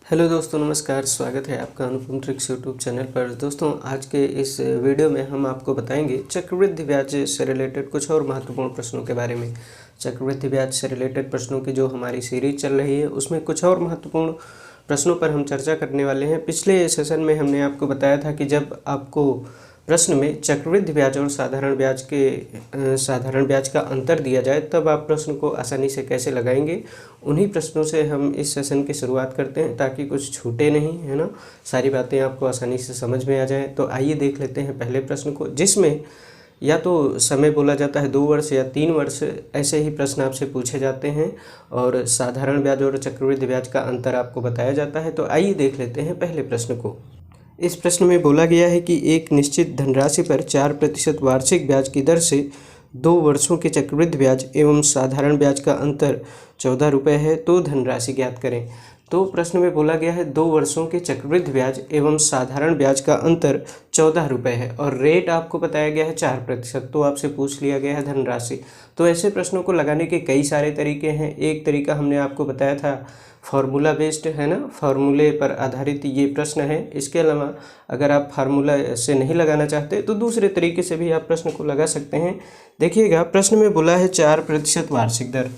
Hello दोस्तों, नमस्कार। स्वागत है आपका अनुपम ट्रिक्स यूट्यूब चैनल पर। दोस्तों, आज के इस वीडियो में हम आपको बताएंगे चक्रवृद्धि ब्याज से रिलेटेड कुछ और महत्वपूर्ण प्रश्नों के बारे में। चक्रवृद्धि ब्याज से रिलेटेड प्रश्नों की जो हमारी सीरीज चल रही है उसमें कुछ और महत्वपूर्ण प्रश्नों पर हम चर्चा करने वाले हैं। पिछले सेशन में हमने आपको बताया था कि जब आपको प्रश्न में चक्रवृद्धि ब्याज और साधारण ब्याज का अंतर दिया जाए तब आप प्रश्न को आसानी से कैसे लगाएंगे, उन्हीं प्रश्नों से हम इस सेशन की शुरुआत करते हैं ताकि कुछ छूटे नहीं, है ना। सारी बातें आपको आसानी से समझ में आ जाए। तो आइए देख लेते हैं पहले प्रश्न को, जिसमें या तो समय बोला जाता है 2 वर्ष या 3 वर्ष, ऐसे ही प्रश्न आपसे पूछे जाते हैं और साधारण ब्याज और चक्रवृद्धि ब्याज का अंतर आपको बताया जाता है। तो आइए देख लेते हैं पहले प्रश्न को। इस प्रश्न में बोला गया है कि एक निश्चित धनराशि पर 4% वार्षिक ब्याज की दर से 2 वर्षों के चक्रवृद्धि ब्याज एवं साधारण ब्याज का अंतर 14 रुपये है, तो धनराशि ज्ञात करें। तो प्रश्न में बोला गया है 2 वर्षों के चक्रवृद्धि ब्याज एवं साधारण ब्याज का अंतर 14 रुपये है और रेट आपको बताया गया है 4%। तो आपसे पूछ लिया गया है धनराशि। तो ऐसे प्रश्नों को लगाने के कई सारे तरीके हैं। एक तरीका हमने आपको बताया था फार्मूला बेस्ड, है ना, फार्मूले पर आधारित ये प्रश्न है। इसके अलावा अगर आप फार्मूला से नहीं लगाना चाहते तो दूसरे तरीके से भी आप प्रश्न को लगा सकते हैं। देखिएगा, प्रश्न में बोला है 4% वार्षिक दर,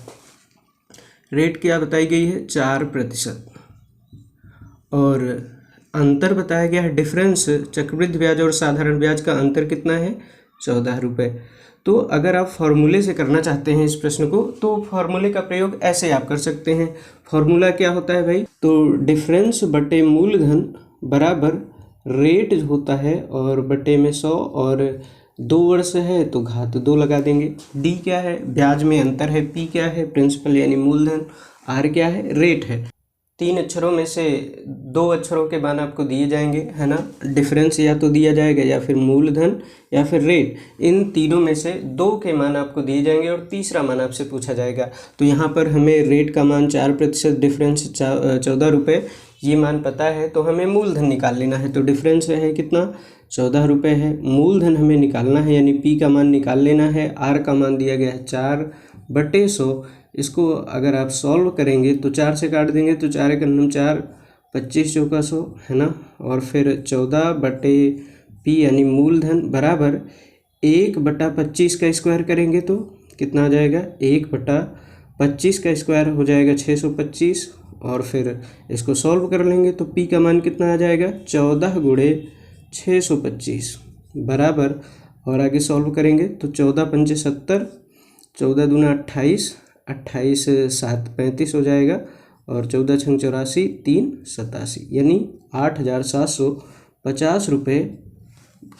रेट क्या बताई गई है 4%, और अंतर बताया गया है डिफरेंस, चक्रवृद्धि ब्याज और साधारण ब्याज का अंतर कितना है 14 रुपये। तो अगर आप फॉर्मूले से करना चाहते हैं इस प्रश्न को तो फॉर्मूले का प्रयोग ऐसे आप कर सकते हैं। फॉर्मूला क्या होता है भाई, तो डिफरेंस बटे मूलधन बराबर रेट होता है और बटे में 100, और 2 वर्ष है तो घात 2 लगा देंगे। डी क्या है, ब्याज में अंतर है। पी क्या है, प्रिंसिपल यानी मूलधन। आर क्या है, रेट है। 3 अक्षरों में से 2 अक्षरों के मान आपको दिए जाएंगे, है ना। डिफरेंस या तो दिया जाएगा या फिर मूलधन या फिर रेट, इन तीनों में से 2 के मान आपको दिए जाएंगे और तीसरा मान आपसे पूछा जाएगा। तो यहाँ पर हमें रेट का मान 4%, डिफरेंस 14 रुपये, ये मान पता है तो हमें मूलधन निकाल लेना है। तो डिफरेंस है कितना 14 रुपये है, मूलधन हमें निकालना है यानी पी का मान निकाल लेना है। आर का मान दिया गया है 4/100। इसको अगर आप सॉल्व करेंगे तो 4 से काट देंगे तो 4 एक 4, 25 चौका 100, है ना। और फिर 14/P यानी मूलधन बराबर 1/25 का स्क्वायर करेंगे तो कितना आ जाएगा, 1/25 का स्क्वायर हो जाएगा 625, और फिर इसको सॉल्व कर लेंगे तो P का मान कितना आ जाएगा 14 × 625 बराबर, और आगे सॉल्व करेंगे तो 14×5 = 70, 14×2 = 28, 28 7 35 हो जाएगा, और 14×6 = 84, 3 87, यानी 8,750 रुपये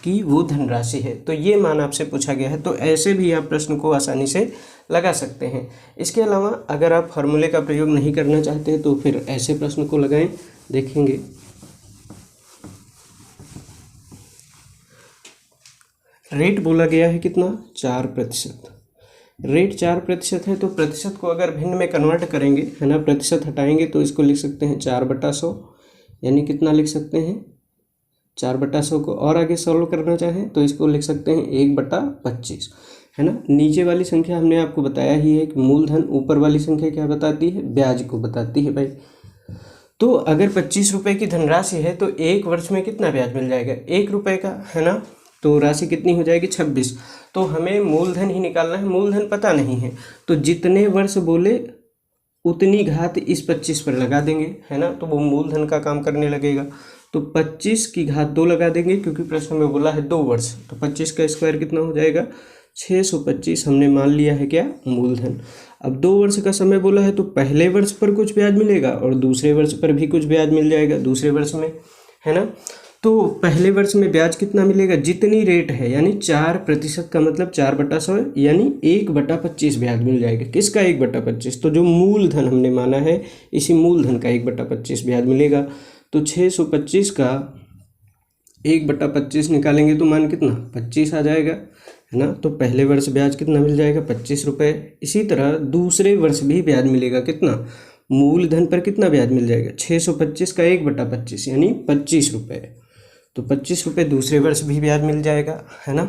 की वो धनराशि है। तो ये मान आपसे पूछा गया है। तो ऐसे भी आप प्रश्न को आसानी से लगा सकते हैं। इसके अलावा अगर आप फार्मूले का प्रयोग नहीं करना चाहते हैं तो फिर ऐसे प्रश्न को लगाएं। देखेंगे, रेट बोला गया है कितना 4%, रेट 4% है तो प्रतिशत को अगर भिन्न में कन्वर्ट करेंगे, है ना, प्रतिशत हटाएंगे तो इसको लिख सकते हैं 4/100, यानी कितना लिख सकते हैं 4/100 को। और आगे सॉल्व करना चाहें तो इसको लिख सकते हैं 1/25, है ना। नीचे वाली संख्या हमने आपको बताया ही है कि मूलधन, ऊपर वाली संख्या क्या बताती है, ब्याज को बताती है भाई। तो अगर 25 रुपये की धनराशि है तो 1 वर्ष में कितना ब्याज मिल जाएगा 1 रुपये का, है ना। तो राशि कितनी हो जाएगी 26। तो हमें मूलधन ही निकालना है, मूलधन पता नहीं है तो जितने वर्ष बोले उतनी घात इस 25 पर लगा देंगे, है ना। तो वो मूलधन का काम करने लगेगा। तो 25 की घात 2 लगा देंगे क्योंकि प्रश्न में बोला है 2 वर्ष, तो 25 का स्क्वायर कितना हो जाएगा 625, हमने मान लिया है क्या मूलधन। अब 2 वर्ष का समय बोला है तो पहले वर्ष पर कुछ ब्याज मिलेगा और दूसरे वर्ष पर भी कुछ ब्याज मिल जाएगा दूसरे वर्ष में, है ना। तो पहले वर्ष में ब्याज कितना मिलेगा, जितनी रेट है यानी 4% का मतलब 4/100 यानी 1/25 ब्याज मिल जाएगा। किसका 1/25, तो जो मूलधन हमने माना है इसी मूलधन का 1/25 ब्याज मिलेगा। तो 625 का 1/25 निकालेंगे तो मान कितना 25 आ जाएगा, है ना। तो पहले वर्ष ब्याज कितना मिल जाएगा 25 रुपये। इसी तरह दूसरे वर्ष भी ब्याज मिलेगा कितना, मूलधन पर कितना ब्याज मिल जाएगा 625 का 1/25 यानी 25 रुपये। तो 25 रुपये दूसरे वर्ष भी ब्याज मिल जाएगा, है ना।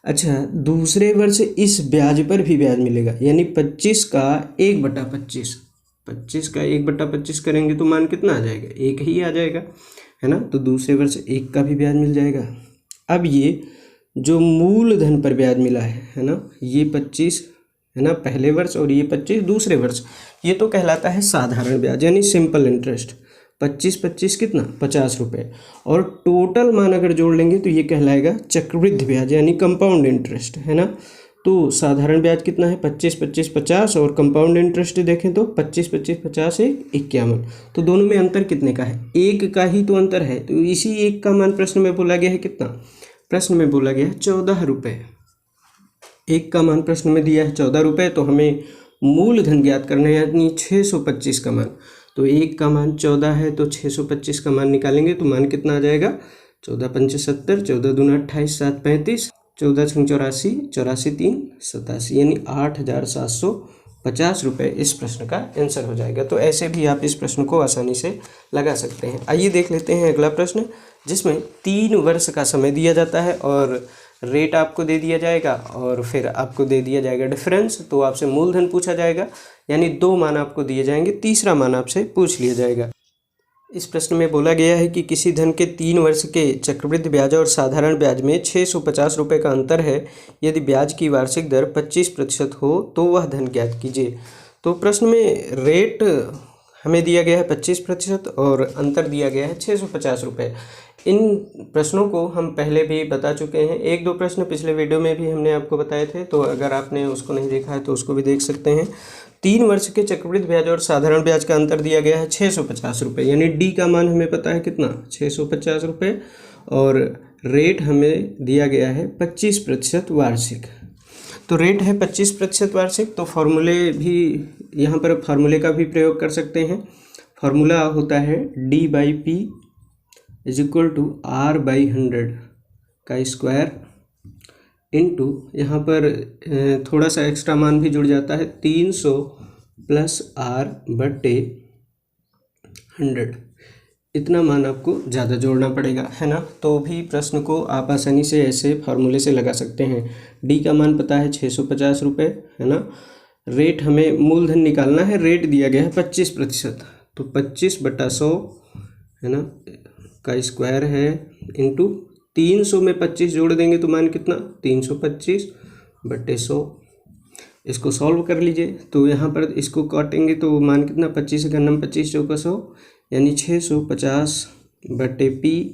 अच्छा, दूसरे वर्ष इस ब्याज पर भी ब्याज मिलेगा यानी 25 का 1/25, 25 का 1/25 करेंगे तो मान कितना आ जाएगा, 1 ही आ जाएगा, है ना। तो दूसरे वर्ष 1 का भी ब्याज मिल जाएगा। अब ये जो मूलधन पर ब्याज मिला है ना, ये 25 है ना पहले वर्ष और ये 25 दूसरे वर्ष, ये तो कहलाता है साधारण ब्याज यानी सिंपल इंटरेस्ट। 25 कितना 50 रुपये, और टोटल मान अगर जोड़ लेंगे तो ये कहलाएगा चक्रवृद्धि ब्याज यानी कंपाउंड इंटरेस्ट, है ना। तो साधारण ब्याज कितना है 25 50, और कंपाउंड इंटरेस्ट देखें तो 25 50 1 51। तो दोनों में अंतर कितने का है, 1 का ही तो अंतर है। तो इसी 1 का मान प्रश्न में बोला गया है कितना, प्रश्न में बोला गया है 14 रुपये। 1 का मान प्रश्न में दिया है 14 रुपये, तो हमें मूलधन ज्ञात करना है यानी 625 का मान। तो 1 का मान 14 है तो 625 का मान निकालेंगे तो मान कितना आ जाएगा, 14 पंच 70, 14 दूना 28, 7 35, 14 छंग 84, 84 3 87, यानी 8,750 रुपये इस प्रश्न का आंसर हो जाएगा। तो ऐसे भी आप इस प्रश्न को आसानी से लगा सकते हैं। आइए देख लेते हैं अगला प्रश्न, जिसमें 3 वर्ष का समय दिया जाता है और रेट आपको दे दिया जाएगा और फिर आपको दे दिया जाएगा डिफरेंस। तो आपसे मूलधन पूछा जाएगा, यानी 2 मान आपको दिए जाएंगे, तीसरा मान आपसे पूछ लिया जाएगा। इस प्रश्न में बोला गया है कि किसी धन के 3 वर्ष के चक्रवृद्धि ब्याज और साधारण ब्याज में 650 रुपये का अंतर है। यदि ब्याज की वार्षिक दर 25% हो तो वह धन ज्ञात कीजिए। तो प्रश्न में रेट हमें दिया गया है 25% और अंतर दिया गया है 650 रुपये। इन प्रश्नों को हम पहले भी बता चुके हैं, 1-2 प्रश्न पिछले वीडियो में भी हमने आपको बताए थे, तो अगर आपने उसको नहीं देखा है तो उसको भी देख सकते हैं। 3 वर्ष के चक्रवृद्धि ब्याज और साधारण ब्याज का अंतर दिया गया है 650 रुपये, यानी डी का मान हमें पता है कितना 650 रुपये, और रेट हमें दिया गया है 25% वार्षिक। तो रेट है 25% वार्षिक, तो फॉर्मूले भी यहाँ पर फार्मूले का भी प्रयोग कर सकते हैं। फार्मूला होता है D/P = R/100 का स्क्वायर इंटू, यहाँ पर थोड़ा सा एक्स्ट्रा मान भी जुड़ जाता है 300 + R/100, इतना मान आपको ज़्यादा जोड़ना पड़ेगा, है ना। तो भी प्रश्न को आप आसानी से ऐसे फार्मूले से लगा सकते हैं। डी का मान पता है 650 रुपये, है ना। रेट हमें मूलधन निकालना है, रेट दिया गया है 25%, तो 25/100 है ना का स्क्वायर है इंटू 300 में 25 जोड़ देंगे तो मान कितना 325/100। इसको सॉल्व कर लीजिए, तो यहाँ पर इसको काटेंगे तो मान कितना 25 का 25 चौका 100, यानी 650/P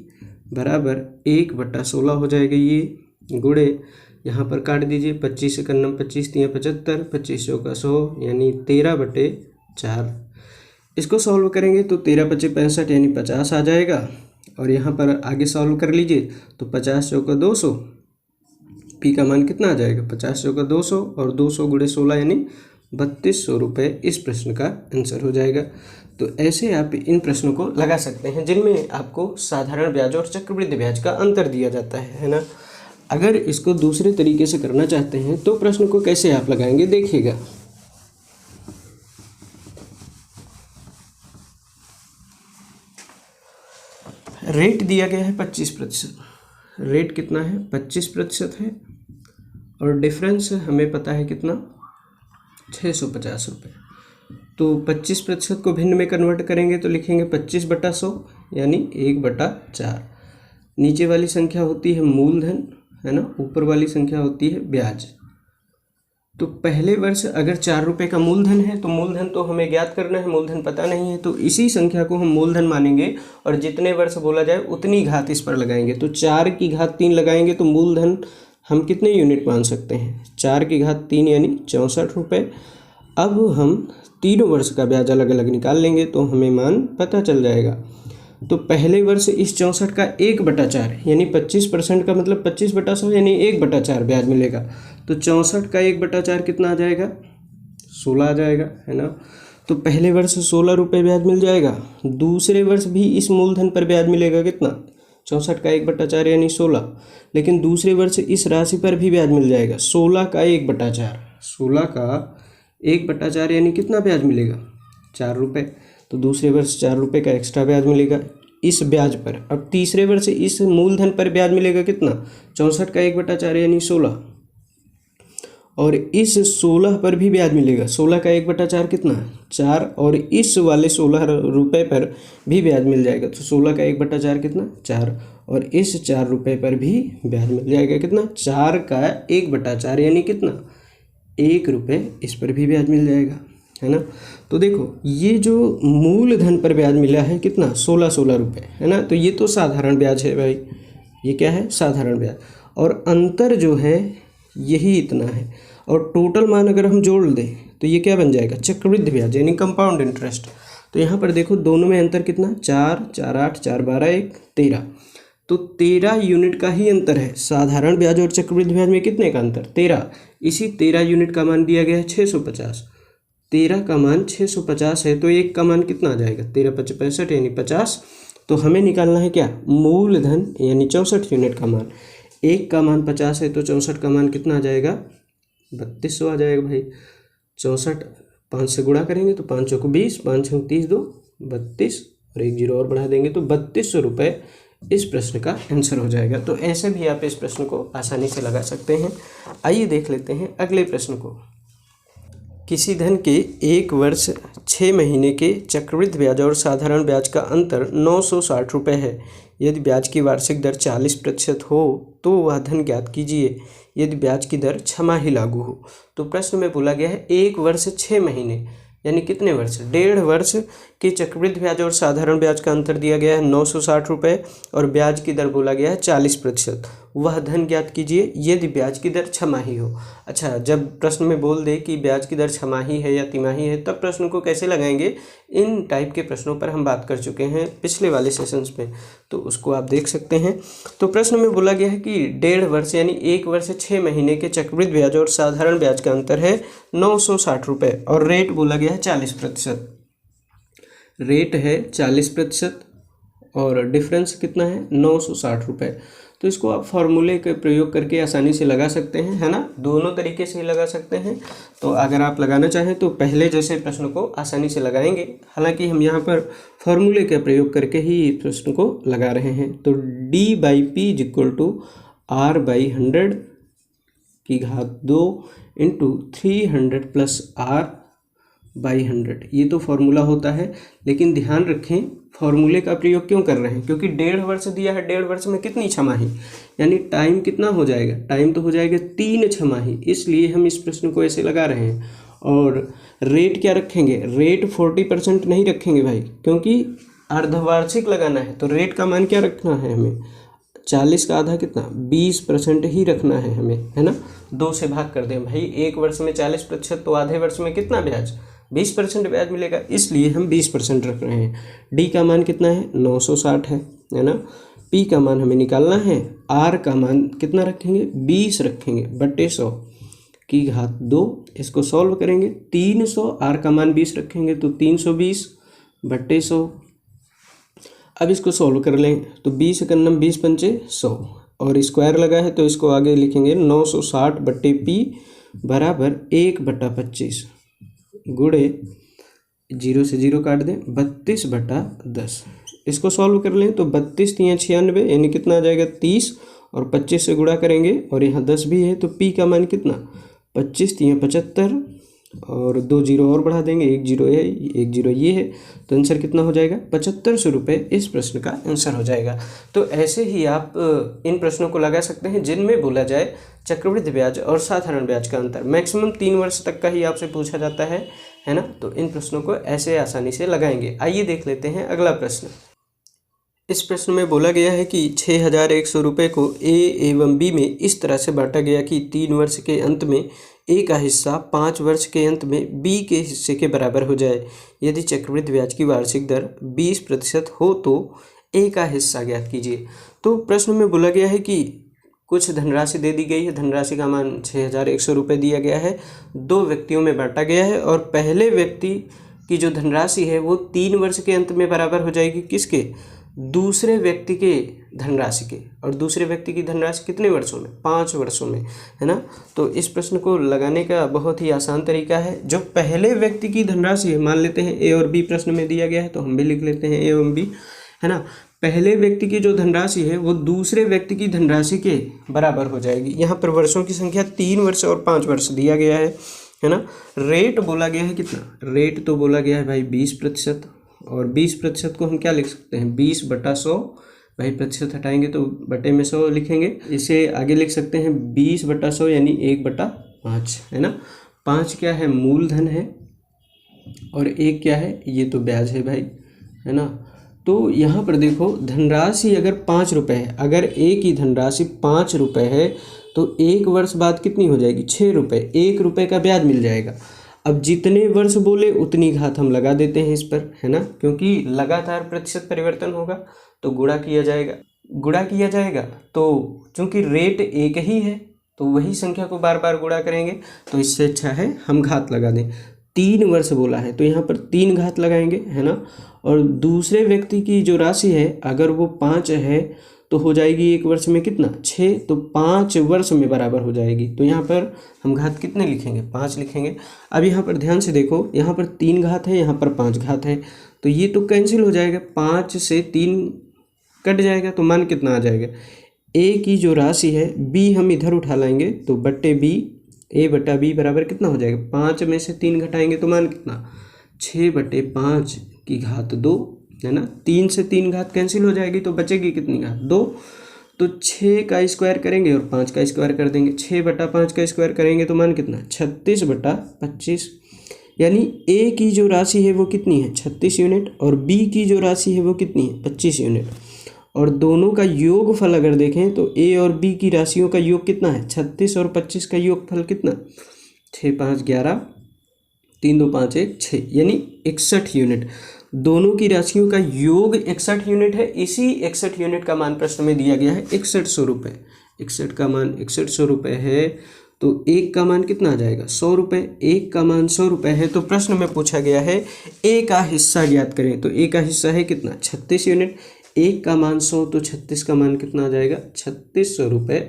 बराबर 1/16 हो जाएगा। ये गुणे यहाँ पर काट दीजिए, 25 का 25 3 75, 25 चौका 100, यानी 13/4। इसको सॉल्व करेंगे तो 13 × 5 = 65, यानी 50 आ जाएगा। और यहाँ पर आगे सॉल्व कर लीजिए तो 50 चौका 200, पी का मान कितना आ जाएगा 50 चौका 200, और 200 × 16 यानी 3200 रुपये इस प्रश्न का आंसर हो जाएगा। तो ऐसे आप इन प्रश्नों को लगा सकते हैं जिनमें आपको साधारण ब्याज और चक्रवृद्धि ब्याज का अंतर दिया जाता है ना। अगर इसको दूसरे तरीके से करना चाहते हैं तो प्रश्न को कैसे आप लगाएंगे देखिएगा। रेट दिया गया है 25%, रेट कितना है 25% है, और डिफरेंस हमें पता है कितना 650 रुपये। तो 25% को भिन्न में कन्वर्ट करेंगे तो लिखेंगे 25/100, यानी 1/4। नीचे वाली संख्या होती है मूलधन, है ना, ऊपर वाली संख्या होती है ब्याज। तो पहले वर्ष अगर 4 रुपये का मूलधन है तो मूलधन तो हमें ज्ञात करना है, मूलधन पता नहीं है, तो इसी संख्या को हम मूलधन मानेंगे और जितने वर्ष बोला जाए उतनी घात इस पर लगाएंगे। तो 4 की घात 3 लगाएंगे तो मूलधन हम कितने यूनिट मान सकते हैं, 4 की घात 3 यानी 64 रुपये। अब हम तीनों वर्ष का ब्याज अलग अलग निकाल लेंगे तो हमें मान पता चल जाएगा। तो पहले वर्ष इस 64 का 1/4 यानी 25% का मतलब 25/100 यानी 1/4 ब्याज मिलेगा। तो 64 का 1/4 कितना आ जाएगा 16 आ जाएगा, है ना। तो पहले वर्ष 16 रुपये ब्याज मिल जाएगा। दूसरे वर्ष भी इस मूलधन पर ब्याज मिलेगा कितना 64 का 1/4 यानी 16, लेकिन दूसरे वर्ष इस राशि पर भी ब्याज मिल जाएगा 16 का 1/4। 16 का 1/4 यानी कितना ब्याज मिलेगा 4 रुपये। तो दूसरे वर्ष 4 रुपये का एक्स्ट्रा ब्याज मिलेगा इस ब्याज पर। अब तीसरे वर्ष इस मूलधन पर ब्याज मिलेगा कितना 64 का 1/4 यानी 16, और इस 16 पर भी ब्याज मिलेगा। 16 का 1/4 कितना, 4, और इस वाले 16 रुपये पर भी ब्याज मिल जाएगा। तो 16 का 1/4 कितना, 4, और इस 4 रुपये पर भी ब्याज मिल जाएगा कितना, 4 का 1/4 यानी कितना, 1 रुपये, इस पर भी ब्याज मिल जाएगा, है ना। तो देखो ये जो मूलधन पर ब्याज मिला है कितना, 16 रुपये, है ना। तो ये तो साधारण ब्याज है भाई, ये क्या है, साधारण ब्याज, और अंतर जो है यही इतना है, और टोटल मान अगर हम जोड़ दें तो ये क्या बन जाएगा, चक्रवृद्धि ब्याज यानी कंपाउंड इंटरेस्ट। तो यहाँ पर देखो दोनों में अंतर कितना, 4, 4, 8, 4, 12, 1, 13, तो 13 यूनिट का ही अंतर है। साधारण ब्याज और चक्रवृद्धि ब्याज में कितने का अंतर, 13। इसी 13 यूनिट का मान दिया गया है 650। 13 का मान 650 है, तो एक का मान कितना आ जाएगा, 13 × 5 = 65 यानी 50। तो हमें निकालना है क्या, मूलधन यानी 64 यूनिट का मान। एक का मान 50 है तो 64 का मान कितना आ जाएगा, 3200 आ जाएगा भाई। 64 5 से गुणा करेंगे तो 5 चौको 20, 5 छंग 30, 2 32, और 1 0 और बढ़ा देंगे तो 3200 रुपये इस प्रश्न का आंसर हो जाएगा। तो ऐसे भी आप इस प्रश्न को आसानी से लगा सकते हैं। आइए देख लेते हैं अगले प्रश्न को। किसी धन के 1 वर्ष 6 महीने के चक्रवृद्धि ब्याज और साधारण ब्याज का अंतर 960 रुपये है। यदि ब्याज की वार्षिक दर 40% हो तो वह धन ज्ञात कीजिए यदि ब्याज की दर छमाही लागू हो। तो प्रश्न में बोला गया है 1 वर्ष 6 महीने यानी कितने वर्ष, 1.5 वर्ष के चक्रवृद्धि ब्याज और साधारण ब्याज का अंतर दिया गया है 960 रुपये, और ब्याज की दर बोला गया है 40%। वह धन ज्ञात कीजिए यदि ब्याज की दर छमाही हो। अच्छा, जब प्रश्न में बोल दे कि ब्याज की दर छमाही है या तिमाही है, तब प्रश्न को कैसे लगाएंगे, इन टाइप के प्रश्नों पर हम बात कर चुके हैं पिछले वाले सेशंस में, तो उसको आप देख सकते हैं। तो प्रश्न में बोला गया है कि 1.5 वर्ष यानी 1 वर्ष 6 महीने के चक्रवृद्धि ब्याज और साधारण ब्याज का अंतर है 960 रुपये, और रेट बोला गया है 40%। रेट है 40% और डिफरेंस कितना है, 960 रुपये। तो इसको आप फॉर्मूले के प्रयोग करके आसानी से लगा सकते हैं, है ना। दोनों तरीके से ही लगा सकते हैं। तो अगर आप लगाना चाहें तो पहले जैसे प्रश्न को आसानी से लगाएंगे, हालांकि हम यहाँ पर फॉर्मूले का प्रयोग करके ही प्रश्न को लगा रहे हैं। तो D/P = R/100 की घात 2 × 300 + R/100, ये तो फॉर्मूला होता है। लेकिन ध्यान रखें फॉर्मूले का प्रयोग क्यों कर रहे हैं, क्योंकि 1.5 वर्ष दिया है, 1.5 वर्ष में कितनी छमाही, यानी टाइम कितना हो जाएगा, टाइम तो हो जाएगा 3 छमाही, इसलिए हम इस प्रश्न को ऐसे लगा रहे हैं। और रेट क्या रखेंगे, रेट 40% नहीं रखेंगे भाई, क्योंकि अर्धवार्षिक लगाना है। तो रेट का मान क्या रखना है हमें, 40 का आधा कितना, 20% ही रखना है हमें, है ना। 2 से भाग कर दें भाई, 1 वर्ष में 40%, तो आधे वर्ष में कितना ब्याज, 20% ब्याज मिलेगा, इसलिए हम 20% रख रहे हैं। डी का मान कितना है, 960 है ना। पी का मान हमें निकालना है, आर का मान कितना रखेंगे, 20 रखेंगे, बटे 100 की घात 2। इसको सॉल्व करेंगे, 300, आर का मान 20 रखेंगे तो 320 बटे 100। अब इसको सॉल्व कर लें तो 20 × 9 20 × 5 100, और स्क्वायर लगा है तो इसको आगे लिखेंगे 960 बटे पी बराबर 1/25 गुणे 0 से 0 काट दें 32/10। इसको सॉल्व कर लें तो 32 × 3 = 96 यानी कितना आ जाएगा 30, और 25 से गुणा करेंगे, और यहाँ 10 भी है तो पी का मान कितना 25 × 3 = 75, और 2 0 और बढ़ा देंगे, 1 0 है, 1 0 ये है, तो आंसर कितना हो जाएगा 7500 रुपये इस प्रश्न का आंसर हो जाएगा। तो ऐसे ही आप इन प्रश्नों को लगा सकते हैं जिनमें बोला जाए चक्रवृद्धि ब्याज और साधारण ब्याज का अंतर। मैक्सिमम 3 वर्ष तक का ही आपसे पूछा जाता है ना। तो इन प्रश्नों को ऐसे आसानी से लगाएंगे। आइए देख लेते हैं अगला प्रश्न। इस प्रश्न में बोला गया है कि 6100 रुपये को ए एवं बी में इस तरह से बांटा गया कि 3 वर्ष के अंत में ए का हिस्सा 5 वर्ष के अंत में बी के हिस्से के बराबर हो जाए। यदि चक्रवृद्धि ब्याज की वार्षिक दर 20% हो तो ए का हिस्सा ज्ञात कीजिए। तो प्रश्न में बोला गया है कि कुछ धनराशि दे दी गई है, धनराशि का मान 6100 रुपये दिया गया है, 2 व्यक्तियों में बांटा गया है, और पहले व्यक्ति की जो धनराशि है वो 3 वर्ष के अंत में बराबर हो जाएगी किसके, दूसरे व्यक्ति के धनराशि के। और दूसरे व्यक्ति की धनराशि कितने वर्षों में, 5 वर्षों में, है ना। तो इस प्रश्न को लगाने का बहुत ही आसान तरीका है। जो पहले व्यक्ति की धनराशि है, मान लेते हैं ए और बी प्रश्न में दिया गया है तो हम भी लिख लेते हैं ए एवं बी, है ना। पहले व्यक्ति की जो धनराशि है वो दूसरे व्यक्ति की धनराशि के बराबर हो जाएगी। यहाँ पर वर्षों की संख्या 3 वर्ष और 5 वर्ष दिया गया है ना। रेट बोला गया है कितना, रेट तो बोला गया है भाई 20%, और 20% को हम क्या लिख सकते हैं 20/100, भाई प्रतिशत हटाएंगे तो बटे में 100 लिखेंगे। इसे आगे लिख सकते हैं 20/100 यानी 1/5 है ना। 5 क्या है, मूलधन है, और 1 क्या है, ये तो ब्याज है भाई, है ना। तो यहाँ पर देखो धनराशि अगर 5 रुपये है, अगर एक ही धनराशि 5 रुपये है तो 1 वर्ष बाद कितनी हो जाएगी 6 रुपये, 1 रुपये का ब्याज मिल जाएगा। अब जितने वर्ष बोले उतनी घात हम लगा देते हैं इस पर, है ना, क्योंकि लगातार प्रतिशत परिवर्तन होगा तो गुणा किया जाएगा। तो चूंकि रेट एक ही है तो वही संख्या को बार बार गुणा करेंगे, तो इससे अच्छा है हम घात लगा दें। 3 वर्ष बोला है तो यहाँ पर 3 घात लगाएंगे, है ना। और दूसरे व्यक्ति की जो राशि है अगर वो 5 है तो हो जाएगी 1 वर्ष में कितना 6, तो 5 वर्ष में बराबर हो जाएगी। तो यहाँ पर हम घात कितने लिखेंगे 5 लिखेंगे। अब यहाँ पर ध्यान से देखो, यहाँ पर 3 घात है, यहाँ पर 5 घात है, तो ये तो कैंसिल हो जाएगा, 5 से 3 कट जाएगा, तो मान कितना आ जाएगा, ए की जो राशि है बी हम इधर उठा लाएंगे तो बट्टे बी, a/b बराबर कितना हो जाएगा, 5 में से 3 घटाएंगे तो मान कितना 6/5 की घात 2, है ना। 3 से 3 घात कैंसिल हो जाएगी तो बचेगी कितनी घात 2, तो 6 का स्क्वायर करेंगे और 5 का स्क्वायर कर देंगे, 6/5 का स्क्वायर करेंगे तो मान कितना 36/25, यानी ए की जो राशि है वो कितनी है 36 यूनिट और बी की जो राशि है वो कितनी है 25 यूनिट। और दोनों का योगफल अगर देखें तो ए और बी की राशियों का योग कितना है 36 और 25 का योगफल कितना 6 5 11 3 2 5 1 6, यानी 61 यूनिट। दोनों की राशियों का योग 61 यूनिट है। इसी 61 यूनिट का मान प्रश्न में दिया गया है 6100 रुपये। 61 का मान 6100 रुपये है तो 1 का मान कितना आ जाएगा 100 रुपये। 1 का मान 100 रुपये है तो प्रश्न में पूछा गया है ए का हिस्सा ज्ञात करें, तो ए का हिस्सा है कितना 36 यूनिट। 1 का मान 100 तो 36 का मान कितना आ जाएगा 3600 रुपये।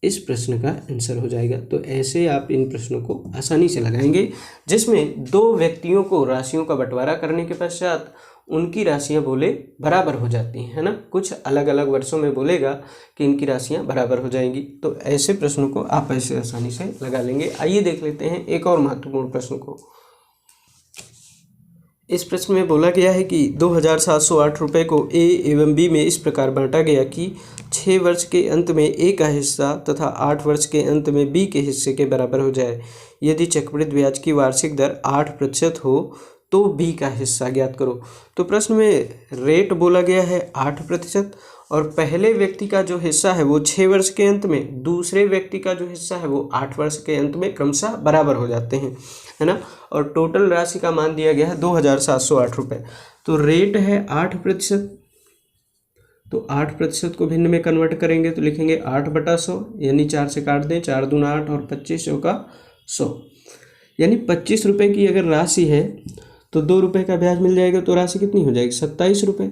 इस प्रश्न का आंसर हो जाएगा। तो ऐसे आप इन प्रश्नों को आसानी से लगाएंगे जिसमें 2 व्यक्तियों को राशियों का बंटवारा करने के पश्चात उनकी राशियां बोले बराबर हो जाती हैं, है ना। कुछ अलग अलग वर्षों में बोलेगा कि इनकी राशियां बराबर हो जाएंगी, तो ऐसे प्रश्नों को आप ऐसे आसानी से लगा लेंगे। आइए देख लेते हैं एक और महत्वपूर्ण प्रश्न को। इस प्रश्न में बोला गया है कि 2708 रुपये को ए एवं बी में इस प्रकार बांटा गया कि 6 वर्ष के अंत में ए का हिस्सा तथा 8 वर्ष के अंत में बी के हिस्से के बराबर हो जाए। यदि चक्रवृद्धि ब्याज की वार्षिक दर 8% हो तो बी का हिस्सा ज्ञात करो। तो प्रश्न में रेट बोला गया है 8% और पहले व्यक्ति का जो हिस्सा है वो 6 वर्ष के अंत में, दूसरे व्यक्ति का जो हिस्सा है वो 8 वर्ष के अंत में क्रमशः बराबर हो जाते हैं, है ना। और टोटल राशि का मान दिया गया है 2708 रुपये। तो रेट है 8%, तो 8% को भिन्न में कन्वर्ट करेंगे तो लिखेंगे 8/100, यानी 4 से काट दें, 4 दूना 8 और 25 का 100, यानी 25 रुपये की अगर राशि है तो 2 रुपये का ब्याज मिल जाएगा, तो राशि कितनी हो जाएगी 27 रुपये,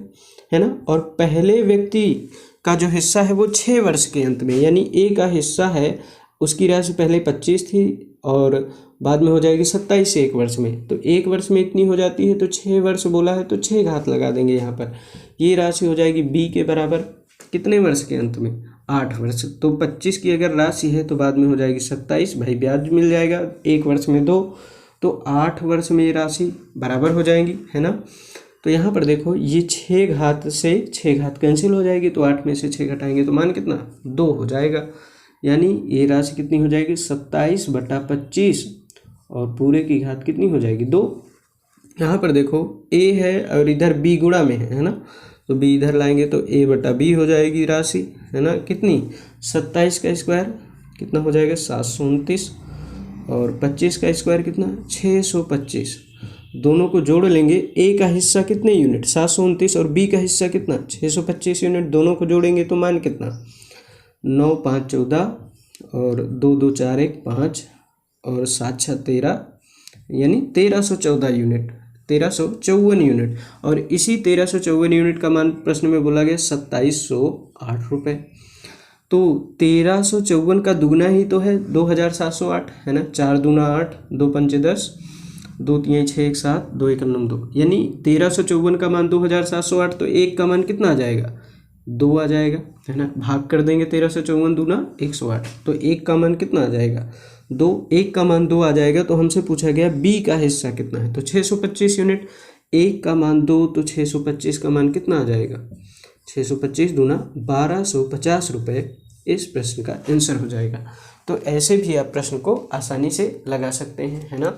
है ना। और पहले व्यक्ति का जो हिस्सा है वो 6 वर्ष के अंत में, यानी ए का हिस्सा है उसकी राशि पहले 25 थी और बाद में हो जाएगी 27 1 वर्ष में, तो 1 वर्ष में इतनी हो जाती है, तो 6 वर्ष बोला है तो 6 घात लगा देंगे यहाँ पर। ये राशि हो जाएगी बी के बराबर कितने वर्ष के अंत में 8 वर्ष। तो 25 की अगर राशि है तो बाद में हो जाएगी 27, भाई ब्याज मिल जाएगा 1 वर्ष में 2, तो 8 वर्ष में ये राशि बराबर हो जाएंगी, है ना। तो यहाँ पर देखो ये 6 घात से 6 घात कैंसिल हो जाएगी, तो 8 में से 6 घटाएंगे तो मान कितना 2 हो जाएगा, यानी ये राशि कितनी हो जाएगी 27/25 और पूरे की घात कितनी हो जाएगी 2। यहाँ पर देखो ए है और इधर बी गुणा में है ना, तो बी इधर लाएंगे तो a/b हो जाएगी राशि, है ना। कितनी 27 का स्क्वायर कितना हो जाएगा 729 और 25 का स्क्वायर कितना 625। दोनों को जोड़ लेंगे, ए का हिस्सा कितने यूनिट 729 और बी का हिस्सा कितना 625 यूनिट, दोनों को जोड़ेंगे तो मान कितना 9 5 14 और 2 2 4 1 5 और 7 6 13, यानी 1314 यूनिट, 1354 यूनिट। और इसी 1354 यूनिट का मान प्रश्न में बोला गया 2708 रुपये। तो 1354 का दुगना ही तो है 2708, है ना। 4 दूना 8, 2 पंचे 10 2 3 6 1 7, 2 1 9 2, यानी 1354 का मान 2708, तो 1 का मान कितना आ जाएगा? 2 आ जाएगा, है ना। भाग कर देंगे 1354 दूना 108, तो 1 का मान कितना आ जाएगा? 2। 1 का मान 2 आ जाएगा, तो हमसे पूछा गया बी का हिस्सा कितना है, तो 625 यूनिट। 1 का मान 2, तो 625 का मान कितना आ जाएगा? 625 दूना 1250 रुपये इस प्रश्न का आंसर हो जाएगा। तो ऐसे भी आप प्रश्न को आसानी से लगा सकते हैं, है ना।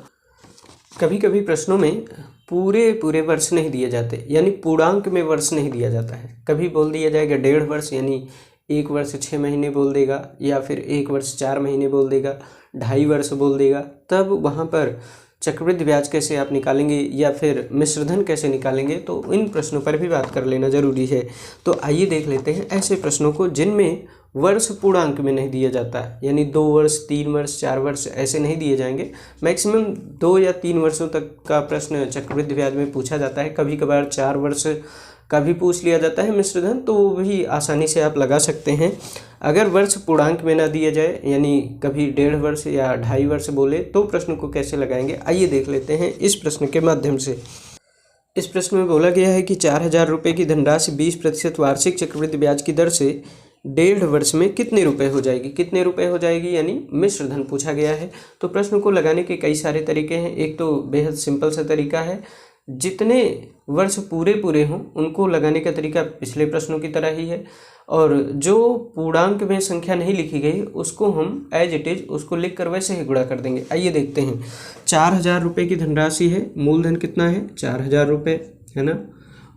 कभी कभी प्रश्नों में पूरे वर्ष नहीं दिए जाते, यानी पूर्णांक में वर्ष नहीं दिया जाता है। कभी बोल दिया जाएगा 1.5 वर्ष, यानी 1 वर्ष 6 महीने बोल देगा, या फिर 1 वर्ष 4 महीने बोल देगा, 2.5 वर्ष बोल देगा। तब वहाँ पर चक्रवृद्धि ब्याज कैसे आप निकालेंगे या फिर मिश्रधन कैसे निकालेंगे, तो इन प्रश्नों पर भी बात कर लेना जरूरी है। तो आइए देख लेते हैं ऐसे प्रश्नों को जिनमें वर्ष पूर्णांक में नहीं दिया जाता है, यानी 2 वर्ष 3 वर्ष 4 वर्ष ऐसे नहीं दिए जाएंगे। मैक्सिमम 2 या 3 वर्षों तक का प्रश्न चक्रवृद्धि ब्याज में पूछा जाता है। कभी कभार 4 वर्ष का भी पूछ लिया जाता है मिश्रधन, तो वो भी आसानी से आप लगा सकते हैं। अगर वर्ष पूर्णांक में ना दिया जाए, यानी कभी 1.5 वर्ष या 2.5 वर्ष बोले, तो प्रश्न को कैसे लगाएंगे आइए देख लेते हैं इस प्रश्न के माध्यम से। इस प्रश्न में बोला गया है कि 4000 रुपये की धनराशि 20% वार्षिक चक्रवृद्धि ब्याज की दर से 1.5 वर्ष में कितने रुपए हो जाएगी? कितने रुपए हो जाएगी, यानी मिश्रधन पूछा गया है। तो प्रश्न को लगाने के कई सारे तरीके हैं। एक तो बेहद सिंपल सा तरीका है, जितने वर्ष पूरे हों उनको लगाने का तरीका पिछले प्रश्नों की तरह ही है, और जो पूर्णांक में संख्या नहीं लिखी गई उसको हम एज इट इज उसको लिख कर वैसे ही गुणा कर देंगे। आइए देखते हैं। 4000 रुपये की धनराशि है, मूलधन कितना है? 4000 रुपये, है ना।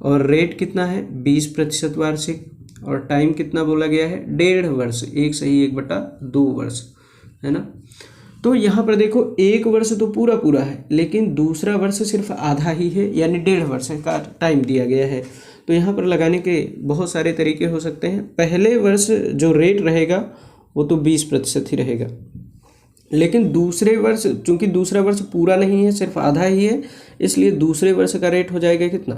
और रेट कितना है? 20% वार्षिक, और टाइम कितना बोला गया है? 1.5 वर्ष, 1 सही 1/2 वर्ष, है ना। तो यहाँ पर देखो 1 वर्ष तो पूरा है, लेकिन दूसरा वर्ष सिर्फ आधा ही है, यानी 1.5 वर्ष का टाइम दिया गया है। तो यहाँ पर लगाने के बहुत सारे तरीके हो सकते हैं। पहले वर्ष जो रेट रहेगा वो तो 20% ही रहेगा, लेकिन दूसरे वर्ष, चूंकि दूसरा वर्ष पूरा नहीं है, सिर्फ आधा ही है, इसलिए दूसरे वर्ष का रेट हो जाएगा कितना?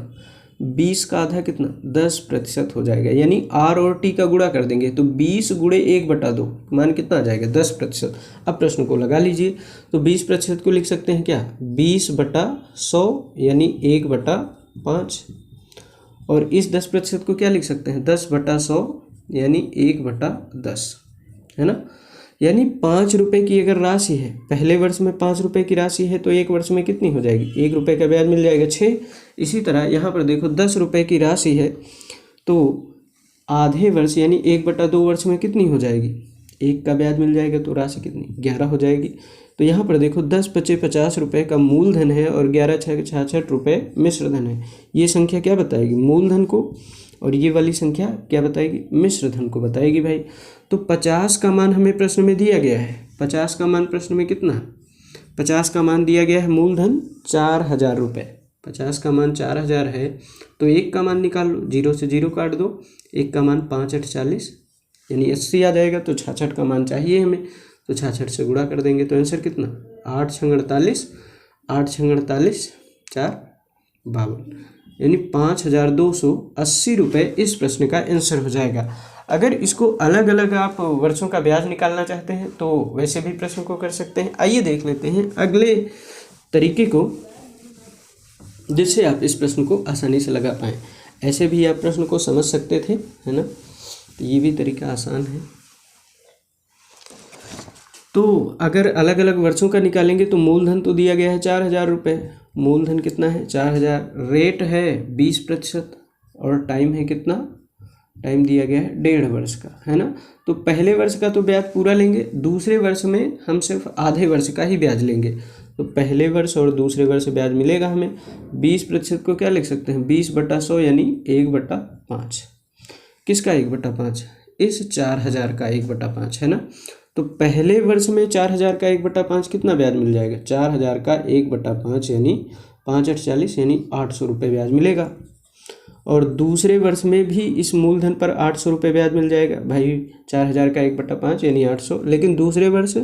20 का आधा कितना? 10% हो जाएगा, यानी R और T का गुणा कर देंगे, तो 20 गुणे 1/2 मान कितना आ जाएगा? 10%। अब प्रश्न को लगा लीजिए, तो 20% को लिख सकते हैं क्या? 20/100, यानी 1/5, और इस 10% को क्या लिख सकते हैं? 10/100, यानी 1/10, है ना। यानी 5 रुपये की अगर राशि है, पहले वर्ष में 5 रुपये की राशि है, तो 1 वर्ष में कितनी हो जाएगी? 1 रुपये का ब्याज मिल जाएगा 6। इसी तरह यहाँ पर देखो 10 रुपये की राशि है, तो आधे वर्ष यानी 1/2 वर्ष में कितनी हो जाएगी? 1 का ब्याज मिल जाएगा, तो राशि कितनी? 11 हो जाएगी। तो यहाँ पर देखो 10 × 50 रुपये का मूलधन है और 11 × 66 रुपये मिश्रधन है। ये संख्या क्या बताएगी? मूलधन को, और ये वाली संख्या क्या बताएगी? मिश्रधन को बताएगी भाई। तो 50 का मान हमें प्रश्न में दिया गया है। 50 का मान प्रश्न में कितना? 50 का मान दिया गया है मूलधन 4000 रुपये। 50 का मान 4000 है, तो 1 का मान निकाल लो, 0 से 0 काट दो। 1 का मान 5 × 8 40, यानी 80 आ जाएगा। तो 66 का मान चाहिए हमें, तो 66 से गुणा कर देंगे, तो आंसर कितना? 8 × 48, 8 × 48 4 52, यानी 5280 रुपये इस प्रश्न का आंसर हो जाएगा। अगर इसको अलग अलग आप वर्षों का ब्याज निकालना चाहते हैं तो वैसे भी प्रश्न को कर सकते हैं। आइए देख लेते हैं अगले तरीके को, जिससे आप इस प्रश्न को आसानी से लगा पाएँ। ऐसे भी आप प्रश्न को समझ सकते थे, है ना। तो ये भी तरीका आसान है। तो अगर अलग अलग वर्षों का निकालेंगे तो मूलधन तो दिया गया है 4000 रुपये, मूलधन कितना है? 4000, रेट है 20%, और टाइम है कितना? टाइम दिया गया है 1.5 वर्ष का, है ना। तो पहले वर्ष का तो ब्याज पूरा लेंगे, दूसरे वर्ष में हम सिर्फ आधे वर्ष का ही ब्याज लेंगे। तो पहले वर्ष और दूसरे वर्ष ब्याज मिलेगा हमें। 20% को क्या लिख सकते हैं? 20/100, यानी 1/5। किसका 1/5? इस 4000 का 1/5, है ना। तो पहले वर्ष में 4000 का 1/5 कितना ब्याज मिल जाएगा? 4000 का 1/5, यानी 5 × 8 40, यानी 800 रुपये ब्याज मिलेगा। और दूसरे वर्ष में भी इस मूलधन पर 800 रुपये ब्याज मिल जाएगा भाई। 4000 का 1/5 यानी 800, लेकिन दूसरे वर्ष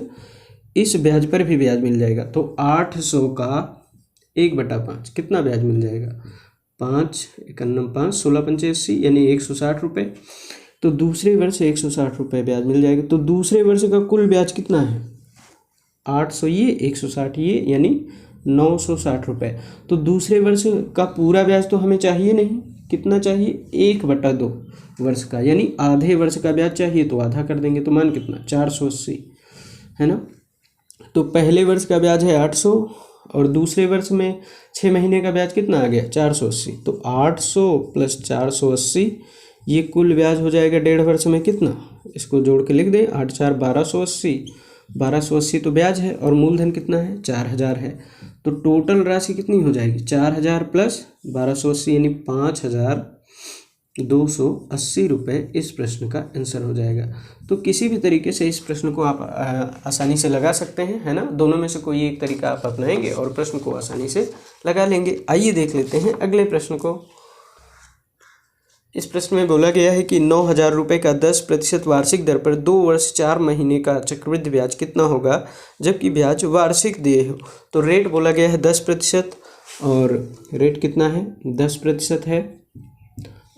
इस ब्याज पर भी ब्याज मिल जाएगा। तो 800 का 1/5 कितना ब्याज मिल जाएगा? 5 × 5 16 × 5 80, यानी 160 रुपये। तो दूसरे वर्ष 160 रुपये ब्याज मिल जाएगा। तो दूसरे वर्ष का कुल ब्याज कितना है? 800 ये, 160 ये, यानी 960 रुपये। तो दूसरे वर्ष का पूरा ब्याज तो हमें चाहिए नहीं, कितना चाहिए 1/2 वर्ष का, यानी आधे वर्ष का ब्याज चाहिए तो आधा कर देंगे, तो मान कितना 480 है ना। तो पहले वर्ष का ब्याज है 800 और दूसरे वर्ष में 6 महीने का ब्याज कितना आ गया 480। तो 800 + 480 ये कुल ब्याज हो जाएगा 1.5 वर्ष में कितना, इसको जोड़ के लिख दें 8 4 1280, 1280 तो ब्याज है और मूलधन कितना है 4000 है। तो टोटल राशि कितनी हो जाएगी 4000 + 1280 यानी 5280 रुपये इस प्रश्न का आंसर हो जाएगा। तो किसी भी तरीके से इस प्रश्न को आप आसानी से लगा सकते हैं, है ना। दोनों में से कोई एक तरीका आप अपनाएंगे और प्रश्न को आसानी से लगा लेंगे। आइए देख लेते हैं अगले प्रश्न को। इस प्रश्न में बोला गया है कि 9000 रुपये का 10% वार्षिक दर पर 2 वर्ष 4 महीने का चक्रवृद्धि ब्याज कितना होगा जबकि ब्याज वार्षिक दिए हो। तो रेट बोला गया है 10% और रेट कितना है 10% है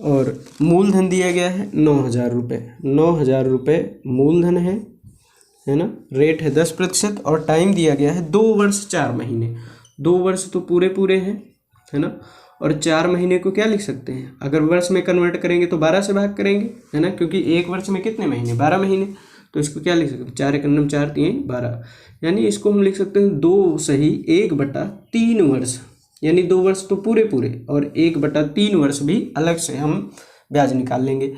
और मूलधन दिया गया है 9000 रुपये। 9000 रुपये मूलधन है ना। रेट है 10% और टाइम दिया गया है 2 वर्ष 4 महीने। 2 वर्ष तो पूरे हैं, है ना। और 4 महीने को क्या लिख सकते हैं, अगर वर्ष में कन्वर्ट करेंगे तो 12 से भाग करेंगे, है ना, क्योंकि एक वर्ष में कितने महीने 12 महीने। तो इसको क्या लिख सकते हैं 4 × 4 3 12, यानी इसको हम लिख सकते हैं 2 सही 1/3 वर्ष, यानी 2 वर्ष तो पूरे और 1/3 वर्ष भी अलग से हम ब्याज निकाल लेंगे।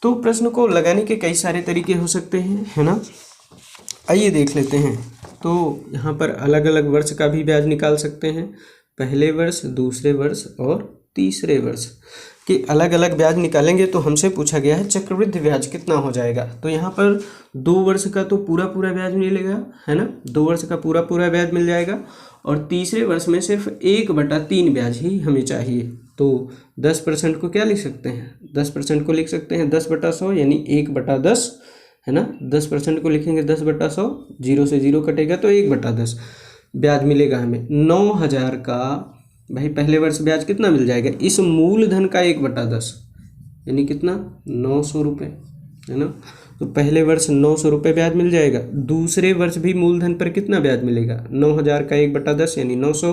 तो प्रश्न को लगाने के कई सारे तरीके हो सकते हैं, है ना। आइए देख लेते हैं। तो यहाँ पर अलग अलग वर्ष का भी ब्याज निकाल सकते हैं, पहले वर्ष, दूसरे वर्ष और तीसरे वर्ष के अलग अलग ब्याज निकालेंगे। तो हमसे पूछा गया है चक्रवृद्धि ब्याज कितना हो जाएगा। तो यहाँ पर 2 वर्ष का तो पूरा ब्याज मिलेगा, है ना, 2 वर्ष का पूरा ब्याज मिल जाएगा और तीसरे वर्ष में सिर्फ 1/3 ब्याज ही हमें चाहिए। तो 10% को क्या लिख सकते हैं 10% को लिख सकते हैं 10/100 यानी 1/10, है ना। 10% को लिखेंगे 10/100, 0 से 0 कटेगा तो 1/10 ब्याज मिलेगा हमें। 9000 का भाई पहले वर्ष ब्याज कितना मिल जाएगा इस मूलधन का 1/10 यानी कितना 900 रुपये, है ना। तो पहले वर्ष 900 रुपये ब्याज मिल जाएगा। दूसरे वर्ष भी मूलधन पर कितना ब्याज मिलेगा 9000 का 1/10 यानी 900।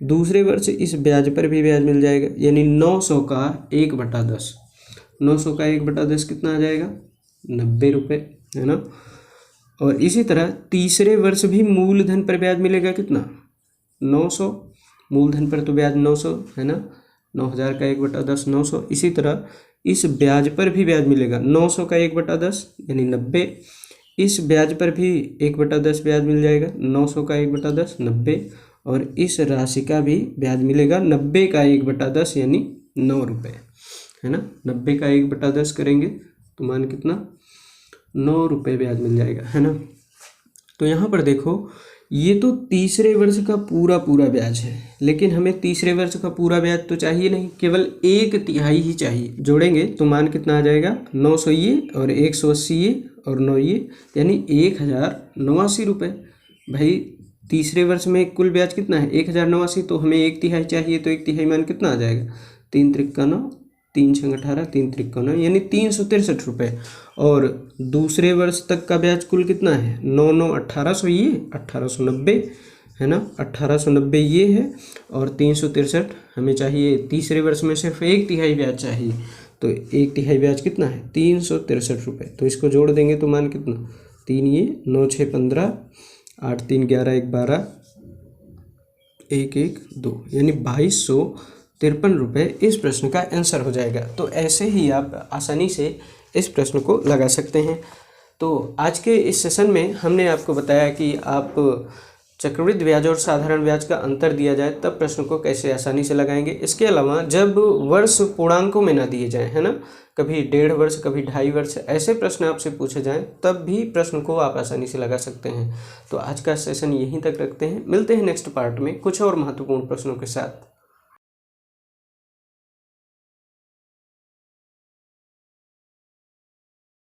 दूसरे वर्ष इस ब्याज पर भी ब्याज मिल जाएगा यानी 900 का 1/10। 900 का 1/10 कितना आ जाएगा 90 रुपये, है ना। और इसी तरह तीसरे वर्ष भी मूलधन पर ब्याज मिलेगा कितना 900, मूलधन पर तो ब्याज 900, है ना। 9000 का 1/10 900। इसी तरह इस ब्याज पर भी ब्याज मिलेगा 900 का 1/10 यानी 90। इस ब्याज पर भी 1/10 ब्याज मिल जाएगा 900 का 1/10 90। और इस राशि का भी ब्याज मिलेगा 90 का 1/10 यानी 9 रुपये, है ना। 90 का 1/10 करेंगे तो मान कितना 9 रुपये ब्याज मिल जाएगा, है ना। तो यहाँ पर देखो ये तो तीसरे वर्ष का पूरा ब्याज है, लेकिन हमें तीसरे वर्ष का पूरा ब्याज तो चाहिए नहीं, केवल 1/3 ही चाहिए। जोड़ेंगे तो मान कितना आ जाएगा 900 ये और 180 ये और 9 ये यानी 1089 रुपये। भाई तीसरे वर्ष में कुल ब्याज कितना है 1089, तो हमें 1/3 चाहिए, तो 1/3 मान कितना आ जाएगा 3 × 3 = 9, 3 × 6 = 18, 3 × 3 = 9 यानी 363 रुपये। और दूसरे वर्ष तक का ब्याज कुल कितना है 9 9 1800 ये 1890, है ना। 1890 ये है और 363 हमें चाहिए। तीसरे वर्ष में सिर्फ 1/3 ब्याज चाहिए, तो 1/3 ब्याज कितना है 363 रुपये। तो इसको जोड़ देंगे तो मान कितना 3 ये 9 6 15 8 3 11 1 12 1 1 2 यानी 2253 रुपये इस प्रश्न का आंसर हो जाएगा। तो ऐसे ही आप आसानी से इस प्रश्न को लगा सकते हैं। तो आज के इस सेशन में हमने आपको बताया कि आप चक्रवृद्धि ब्याज और साधारण ब्याज का अंतर दिया जाए तब प्रश्न को कैसे आसानी से लगाएंगे। इसके अलावा जब वर्ष पूर्णांकों में ना दिए जाएं, है ना, कभी 1.5 वर्ष कभी 2.5 वर्ष ऐसे प्रश्न आपसे पूछे जाएं तब भी प्रश्न को आप आसानी से लगा सकते हैं। तो आज का सेशन यहीं तक रखते हैं, मिलते हैं नेक्स्ट पार्ट में कुछ और महत्वपूर्ण प्रश्नों के साथ।